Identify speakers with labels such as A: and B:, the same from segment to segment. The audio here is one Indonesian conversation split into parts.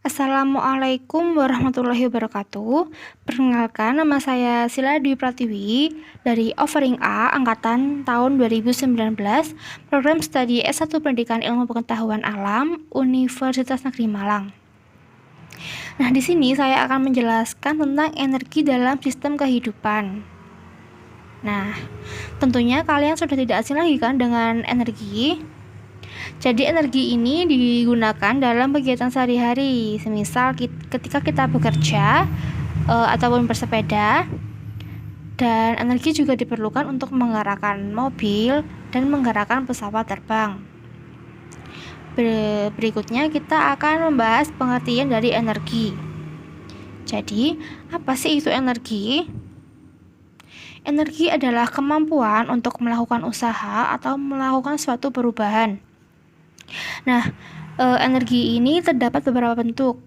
A: Assalamualaikum warahmatullahi wabarakatuh. Perkenalkan, nama saya Sila Dwi Pratiwi dari Offering A angkatan tahun 2019, program studi S1 Pendidikan Ilmu Pengetahuan Alam, Universitas Negeri Malang. Nah, di sini saya akan menjelaskan tentang energi dalam sistem kehidupan. Nah, tentunya kalian sudah tidak asing lagi kan dengan energi. Jadi energi ini digunakan dalam kegiatan sehari-hari, semisal ketika kita bekerja ataupun bersepeda. Dan energi juga diperlukan untuk menggerakkan mobil dan menggerakkan pesawat terbang. Berikutnya kita akan membahas pengertian dari energi. Jadi, apa sih itu energi? Energi adalah kemampuan untuk melakukan usaha atau melakukan suatu perubahan. Nah, energi ini terdapat beberapa bentuk.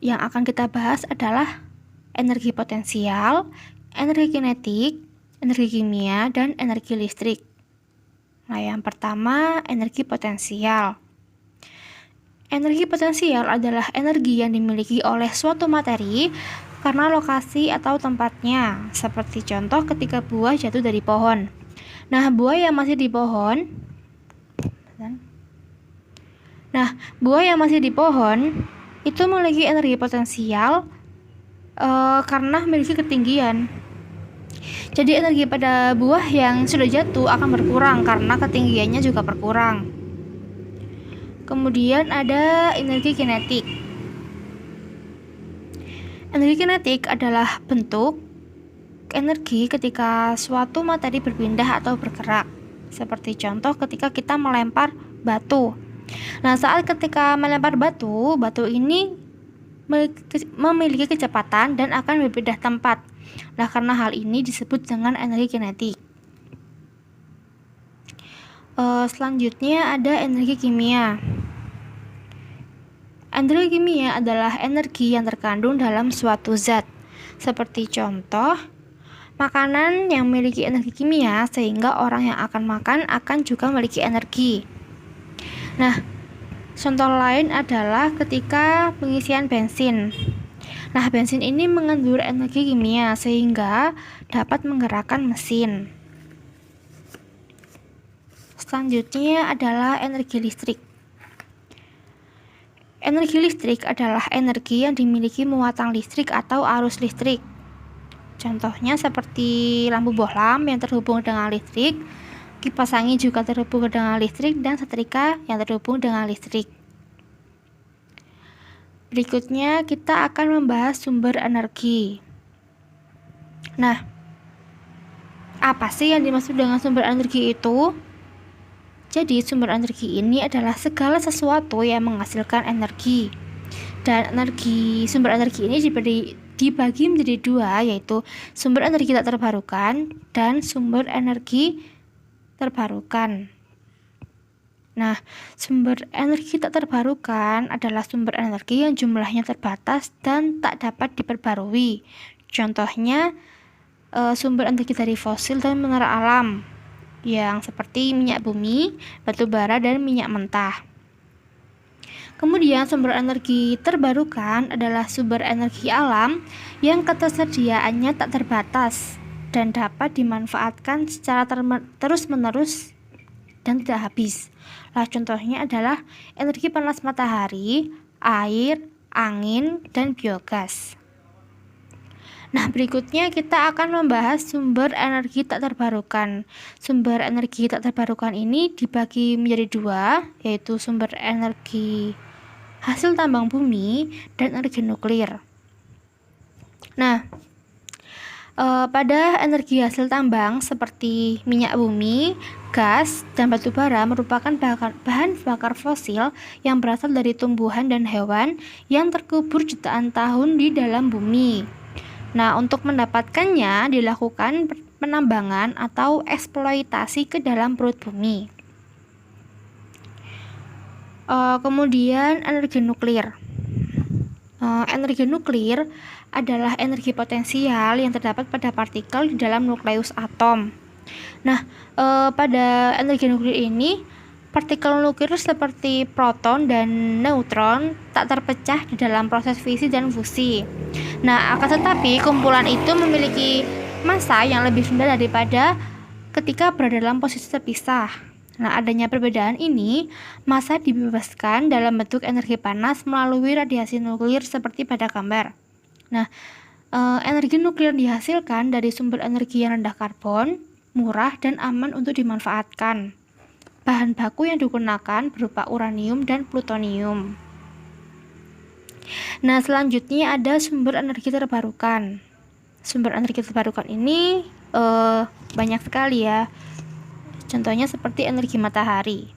A: Yang akan kita bahas adalah energi potensial, energi kinetik, energi kimia, dan energi listrik. Nah, yang pertama, energi potensial. Energi potensial adalah energi yang dimiliki oleh suatu materi karena lokasi atau tempatnya. Seperti contoh ketika buah jatuh dari pohon. Nah, buah yang masih di pohon itu memiliki energi potensial karena memiliki ketinggian. Jadi energi pada buah yang sudah jatuh akan berkurang karena ketinggiannya juga berkurang. Kemudian ada energi kinetik. Energi kinetik adalah bentuk energi ketika suatu materi berpindah atau bergerak. Seperti contoh ketika kita melempar batu. Nah, saat ketika melempar batu ini memiliki kecepatan dan akan berpindah tempat. Nah, karena hal ini disebut dengan energi kinetik. Selanjutnya ada energi kimia. Energi kimia adalah energi yang terkandung dalam suatu zat. Seperti contoh, makanan yang memiliki energi kimia sehingga orang yang akan makan akan juga memiliki energi. Nah, contoh lain adalah ketika pengisian bensin. Nah, bensin ini mengandung energi kimia sehingga dapat menggerakkan mesin. Selanjutnya adalah energi listrik. Energi listrik adalah energi yang dimiliki muatan listrik atau arus listrik. Contohnya seperti lampu bohlam yang terhubung dengan listrik, kipas angin juga terhubung dengan listrik, dan setrika yang terhubung dengan listrik. Berikutnya kita akan membahas sumber energi. Nah, apa sih yang dimaksud dengan sumber energi itu? Jadi sumber energi ini adalah segala sesuatu yang menghasilkan energi. Dan sumber energi ini dibagi menjadi dua, yaitu sumber energi tak terbarukan dan sumber energi terbarukan. Nah, sumber energi tak terbarukan adalah sumber energi yang jumlahnya terbatas dan tak dapat diperbarui. Contohnya sumber energi dari fosil dan mineral alam yang seperti minyak bumi, batu bara, dan minyak mentah. Kemudian sumber energi terbarukan adalah sumber energi alam yang ketersediaannya tak terbatas dan dapat dimanfaatkan secara terus-menerus dan tidak habis. Nah, contohnya adalah energi panas matahari, air, angin, dan biogas. Nah, berikutnya kita akan membahas sumber energi tak terbarukan. Sumber energi tak terbarukan ini dibagi menjadi dua, yaitu sumber energi hasil tambang bumi dan energi nuklir. Nah, pada energi hasil tambang seperti minyak bumi, gas, dan batu bara merupakan bahan bakar fosil yang berasal dari tumbuhan dan hewan yang terkubur jutaan tahun di dalam bumi. Nah, untuk mendapatkannya dilakukan penambangan atau eksploitasi ke dalam perut bumi. Kemudian energi nuklir. Energi nuklir adalah energi potensial yang terdapat pada partikel di dalam nukleus atom. Nah, pada energi nuklir ini Partikel nuklir seperti proton dan neutron tak terpecah di dalam proses fisi dan fusi. Nah, akan tetapi kumpulan itu memiliki massa yang lebih rendah daripada ketika berada dalam posisi terpisah. Nah, adanya perbedaan ini, massa dibebaskan dalam bentuk energi panas melalui radiasi nuklir seperti pada gambar. Nah, energi nuklir dihasilkan dari sumber energi yang rendah karbon, murah, dan aman untuk dimanfaatkan. Bahan baku yang digunakan berupa uranium dan plutonium. Nah, selanjutnya ada sumber energi terbarukan. Sumber energi terbarukan ini banyak sekali ya. Contohnya seperti energi matahari.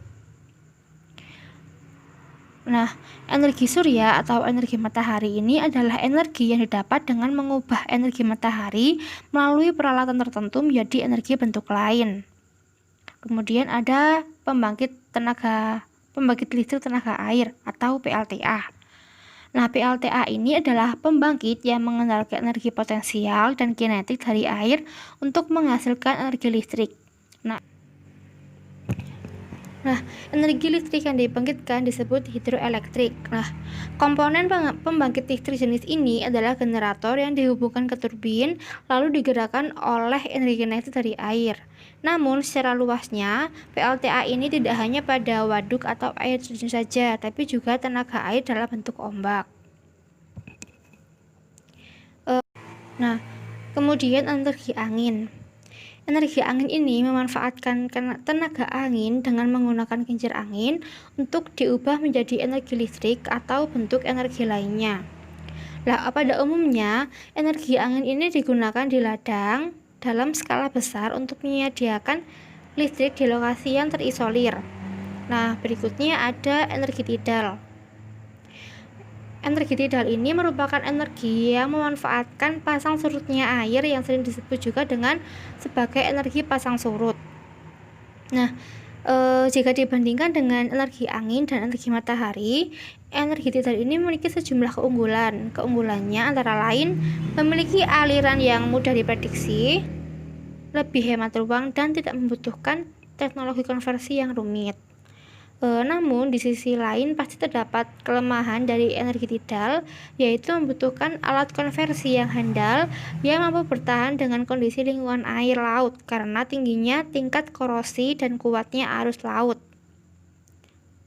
A: Nah, energi surya atau energi matahari ini adalah energi yang didapat dengan mengubah energi matahari melalui peralatan tertentu menjadi energi bentuk lain. Kemudian ada pembangkit listrik tenaga air atau PLTA. Nah, PLTA ini adalah pembangkit yang mengandalkan energi potensial dan kinetik dari air untuk menghasilkan energi listrik. Nah, energi listrik yang dibangkitkan disebut hidroelektrik. Nah, komponen pembangkit listrik jenis ini adalah generator yang dihubungkan ke turbin lalu digerakkan oleh energi kinetik dari air. Namun, secara luasnya, PLTA ini tidak hanya pada waduk atau air terjun saja, tapi juga tenaga air dalam bentuk ombak. Nah, kemudian energi angin. Energi angin ini memanfaatkan tenaga angin dengan menggunakan kincir angin untuk diubah menjadi energi listrik atau bentuk energi lainnya. Pada umumnya, energi angin ini digunakan di ladang dalam skala besar untuk menyediakan listrik di lokasi yang terisolir. Nah, berikutnya ada energi tidal. Energi tidal ini merupakan energi yang memanfaatkan pasang surutnya air yang sering disebut juga dengan sebagai energi pasang surut. Nah, jika dibandingkan dengan energi angin dan energi matahari, energi tidal ini memiliki sejumlah keunggulan. Keunggulannya antara lain memiliki aliran yang mudah diprediksi, lebih hemat ruang, dan tidak membutuhkan teknologi konversi yang rumit. Namun di sisi lain pasti terdapat kelemahan dari energi tidal, yaitu membutuhkan alat konversi yang handal yang mampu bertahan dengan kondisi lingkungan air laut karena tingginya tingkat korosi dan kuatnya arus laut.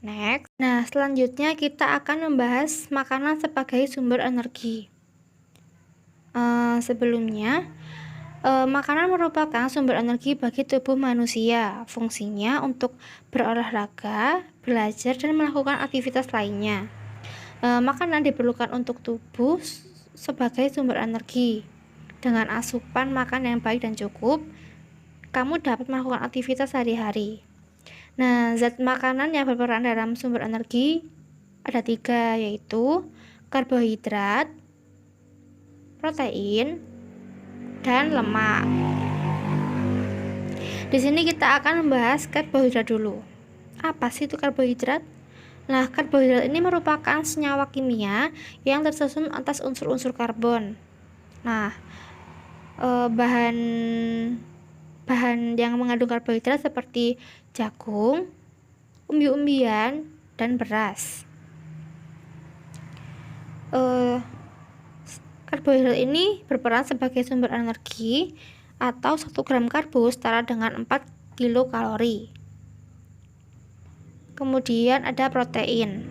A: Next. Nah, selanjutnya kita akan membahas makanan sebagai sumber energi. Sebelumnya, makanan merupakan sumber energi bagi tubuh manusia. Fungsinya untuk berolahraga, belajar, dan melakukan aktivitas lainnya. Makanan diperlukan untuk tubuh sebagai sumber energi. Dengan asupan makan yang baik dan cukup, kamu dapat melakukan aktivitas sehari-hari. Nah, zat makanan yang berperan dalam sumber energi ada 3, yaitu karbohidrat, protein, dan lemak. Di sini kita akan membahas karbohidrat dulu. Apa sih itu karbohidrat? Nah, karbohidrat ini merupakan senyawa kimia yang tersusun atas unsur-unsur karbon. Nah, bahan yang mengandung karbohidrat seperti jagung, umbi-umbian, dan beras. Karbohidrat ini berperan sebagai sumber energi atau 1 gram karbo setara dengan 4 kilokalori. Kemudian ada protein.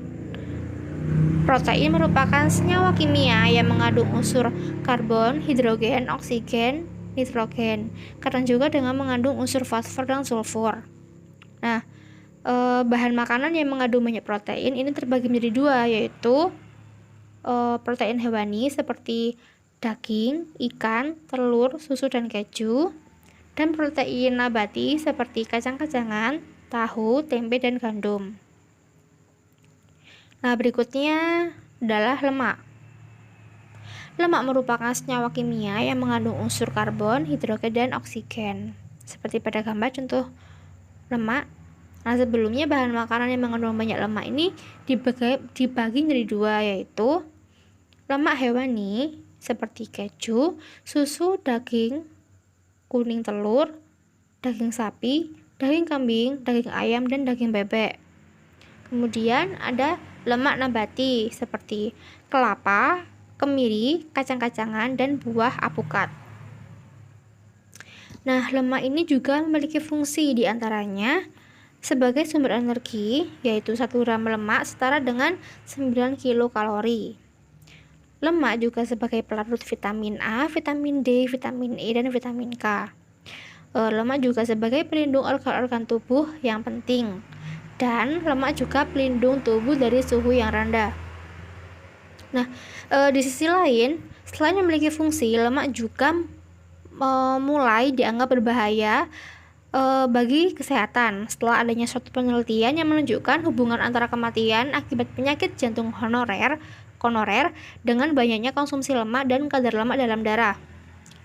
A: Protein merupakan senyawa kimia yang mengandung unsur karbon, hidrogen, oksigen, nitrogen, kadang juga dengan mengandung unsur fosfor dan sulfur. Nah, bahan makanan yang mengandung banyak protein ini terbagi menjadi 2, yaitu protein hewani seperti daging, ikan, telur, susu, dan keju, dan protein nabati seperti kacang-kacangan, tahu, tempe, dan gandum. Nah, berikutnya adalah lemak. Lemak merupakan senyawa kimia yang mengandung unsur karbon, hidrogen, dan oksigen. Seperti pada gambar contoh lemak. Nah, sebelumnya bahan makanan yang mengandung banyak lemak ini dibagi menjadi 2, yaitu lemak hewani seperti keju, susu, daging kuning telur, daging sapi, daging kambing, daging ayam, dan daging bebek. Kemudian ada lemak nabati seperti kelapa, kemiri, kacang-kacangan, dan buah apukat. Nah, lemak ini juga memiliki fungsi diantaranya sebagai sumber energi, yaitu 1 gram lemak setara dengan 9 kilokalori. Lemak juga sebagai pelarut vitamin A, vitamin D, vitamin E, dan vitamin K. Lemak juga sebagai pelindung organ-organ tubuh yang penting. Dan lemak juga pelindung tubuh dari suhu yang rendah. Nah, di sisi lain, selain memiliki fungsi, lemak juga mulai dianggap berbahaya bagi kesehatan setelah adanya suatu penelitian yang menunjukkan hubungan antara kematian akibat penyakit jantung koroner dengan banyaknya konsumsi lemak dan kadar lemak dalam darah.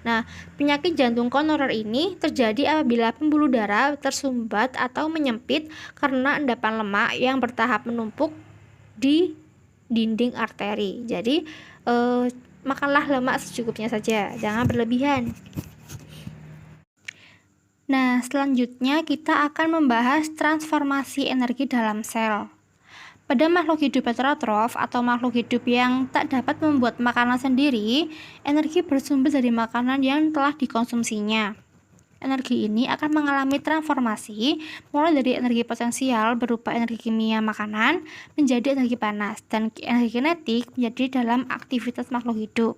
A: Nah, penyakit jantung koroner ini terjadi apabila pembuluh darah tersumbat atau menyempit karena endapan lemak yang bertahap menumpuk di dinding arteri. Jadi, makanlah lemak secukupnya saja, jangan berlebihan. Nah, selanjutnya kita akan membahas transformasi energi dalam sel. Pada makhluk hidup heterotrof atau makhluk hidup yang tak dapat membuat makanan sendiri, energi bersumber dari makanan yang telah dikonsumsinya. Energi ini akan mengalami transformasi mulai dari energi potensial berupa energi kimia makanan menjadi energi panas dan energi kinetik menjadi dalam aktivitas makhluk hidup.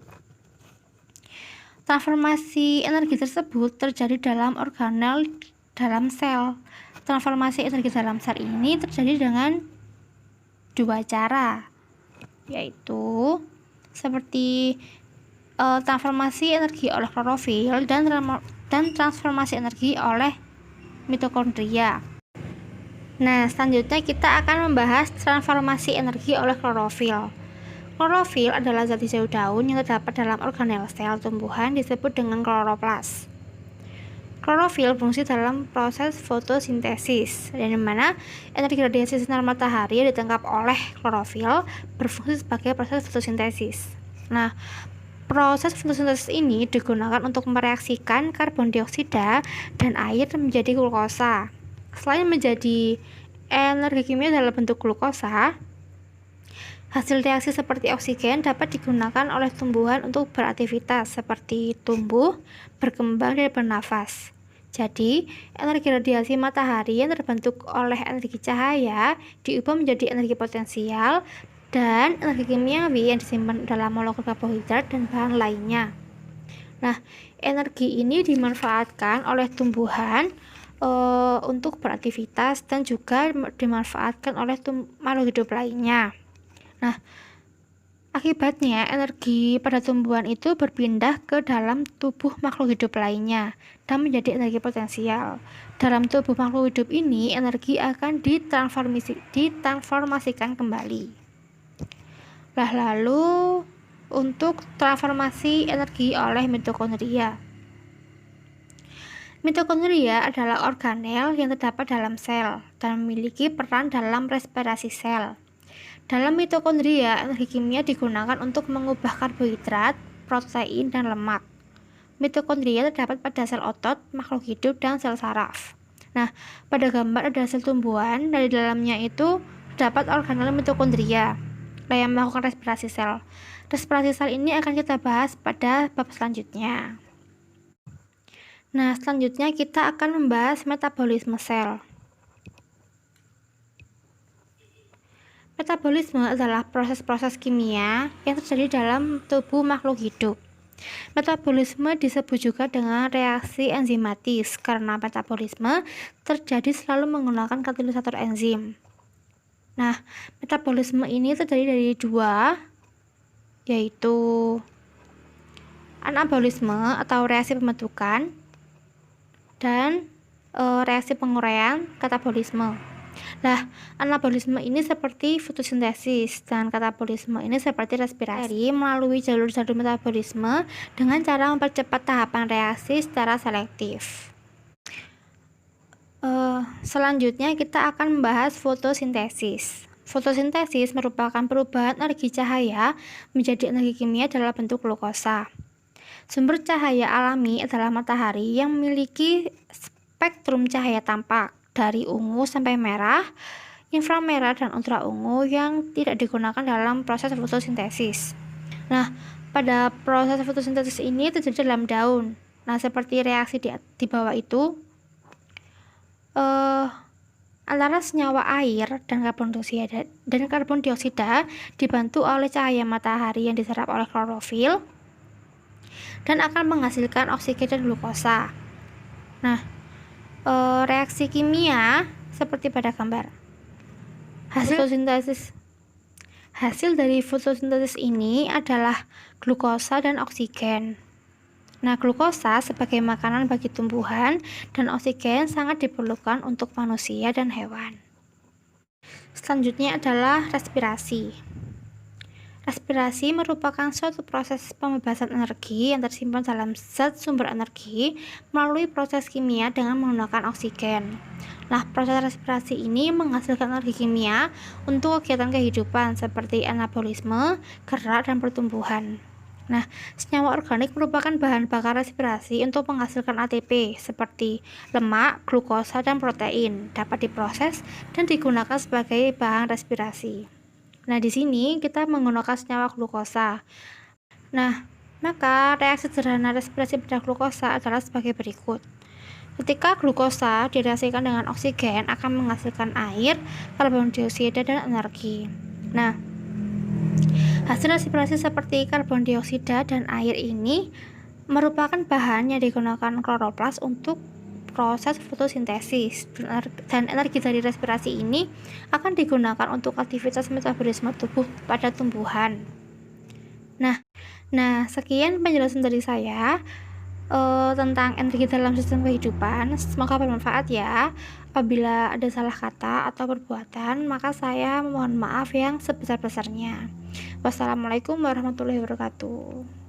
A: Transformasi energi tersebut terjadi dalam organel dalam sel. Transformasi energi dalam sel ini terjadi dengan 2 cara, yaitu seperti transformasi energi oleh klorofil dan transformasi energi oleh mitokondria. Nah, selanjutnya kita akan membahas transformasi energi oleh klorofil. Klorofil adalah zat hijau daun yang terdapat dalam organel sel tumbuhan disebut dengan kloroplas. Klorofil berfungsi dalam proses fotosintesis, dan dimana energi radiasi sinar matahari yang ditangkap oleh klorofil berfungsi sebagai proses fotosintesis. Nah, proses fotosintesis ini digunakan untuk mereaksikan karbon dioksida dan air menjadi glukosa. Selain menjadi energi kimia dalam bentuk glukosa, hasil reaksi seperti oksigen dapat digunakan oleh tumbuhan untuk beraktivitas seperti tumbuh, berkembang, dan bernafas. Jadi, energi radiasi matahari yang terbentuk oleh energi cahaya diubah menjadi energi potensial dan energi kimiawi yang disimpan dalam molekul karbohidrat dan bahan lainnya. Nah, energi ini dimanfaatkan oleh tumbuhan untuk beraktivitas dan juga dimanfaatkan oleh makhluk hidup lainnya. Nah, akibatnya energi pada tumbuhan itu berpindah ke dalam tubuh makhluk hidup lainnya dan menjadi energi potensial. Dalam tubuh makhluk hidup ini, energi akan ditransformasikan kembali. Lalu untuk transformasi energi oleh mitokondria. Mitokondria adalah organel yang terdapat dalam sel dan memiliki peran dalam respirasi sel. Dalam mitokondria, energi kimia digunakan untuk mengubah karbohidrat, protein, dan lemak. Mitokondria terdapat pada sel otot, makhluk hidup, dan sel saraf. Nah, pada gambar ada sel tumbuhan, dari dalamnya itu terdapat organel mitokondria yang melakukan respirasi sel. Respirasi sel ini akan kita bahas pada bab selanjutnya. Nah, selanjutnya kita akan membahas metabolisme sel. Metabolisme adalah proses-proses kimia yang terjadi dalam tubuh makhluk hidup. Metabolisme disebut juga dengan reaksi enzimatis karena metabolisme terjadi selalu menggunakan katalisator enzim. Nah, metabolisme ini terjadi dari 2, yaitu anabolisme atau reaksi pembentukan dan reaksi penguraian katabolisme. Nah, anabolisme ini seperti fotosintesis dan katabolisme ini seperti respirasi melalui jalur-jalur metabolisme dengan cara mempercepat tahapan reaksi secara selektif. Selanjutnya kita akan membahas fotosintesis. Fotosintesis merupakan perubahan energi cahaya menjadi energi kimia dalam bentuk glukosa. Sumber cahaya alami adalah matahari yang memiliki spektrum cahaya tampak dari ungu sampai merah, inframerah, dan ultraungu yang tidak digunakan dalam proses fotosintesis. Nah, pada proses fotosintesis ini terjadi dalam daun. Nah, seperti reaksi di bawah itu, antara senyawa air dan karbon dioksida dibantu oleh cahaya matahari yang diserap oleh klorofil dan akan menghasilkan oksigen dan glukosa. Nah, reaksi kimia seperti pada gambar. Hasil dari fotosintesis ini adalah glukosa dan oksigen. Nah, glukosa sebagai makanan bagi tumbuhan dan oksigen sangat diperlukan untuk manusia dan hewan. Selanjutnya adalah respirasi. Respirasi merupakan suatu proses pembebasan energi yang tersimpan dalam zat sumber energi melalui proses kimia dengan menggunakan oksigen. Nah, proses respirasi ini menghasilkan energi kimia untuk kegiatan kehidupan seperti anabolisme, gerak, dan pertumbuhan. Nah, senyawa organik merupakan bahan bakar respirasi untuk menghasilkan ATP seperti lemak, glukosa, dan protein, dapat diproses dan digunakan sebagai bahan respirasi. Nah, di sini kita menggunakan senyawa glukosa. Nah, maka reaksi sederhana respirasi pada glukosa adalah sebagai berikut. Ketika glukosa direaksikan dengan oksigen akan menghasilkan air, karbon dioksida, dan energi. Nah, hasil respirasi seperti karbon dioksida dan air ini merupakan bahan yang digunakan kloroplas untuk proses fotosintesis, dan energi dari respirasi ini akan digunakan untuk aktivitas metabolisme tubuh pada tumbuhan. Nah, sekian penjelasan dari saya tentang energi dalam sistem kehidupan. Semoga bermanfaat ya. Apabila ada salah kata atau perbuatan, maka saya mohon maaf yang sebesar-besarnya. Wassalamualaikum warahmatullahi wabarakatuh.